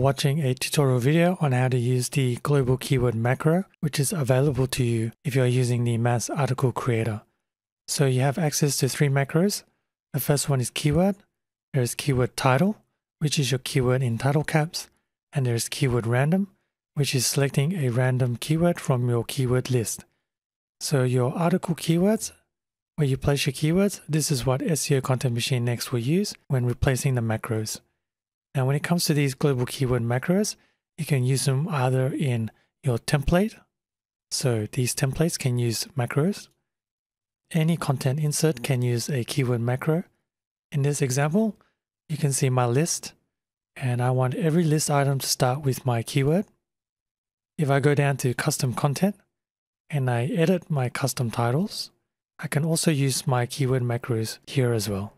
watching a tutorial video on how to use the global keyword macro, which is available to you if you're using the Mass Article Creator. So you have access to 3 macros. The first one is keyword. There's keyword title, which is your keyword in title caps. And there's keyword random, which is selecting a random keyword from your keyword list. So your article keywords, where you place your keywords, this is what SEO Content Machine Next will use when replacing the macros. Now, when it comes to these global keyword macros, you can use them either in your template. So these templates can use macros. Any content insert can use a keyword macro. In this example, you can see my list, and I want every list item to start with my keyword. If I go down to custom content and I edit my custom titles, I can also use my keyword macros here as well.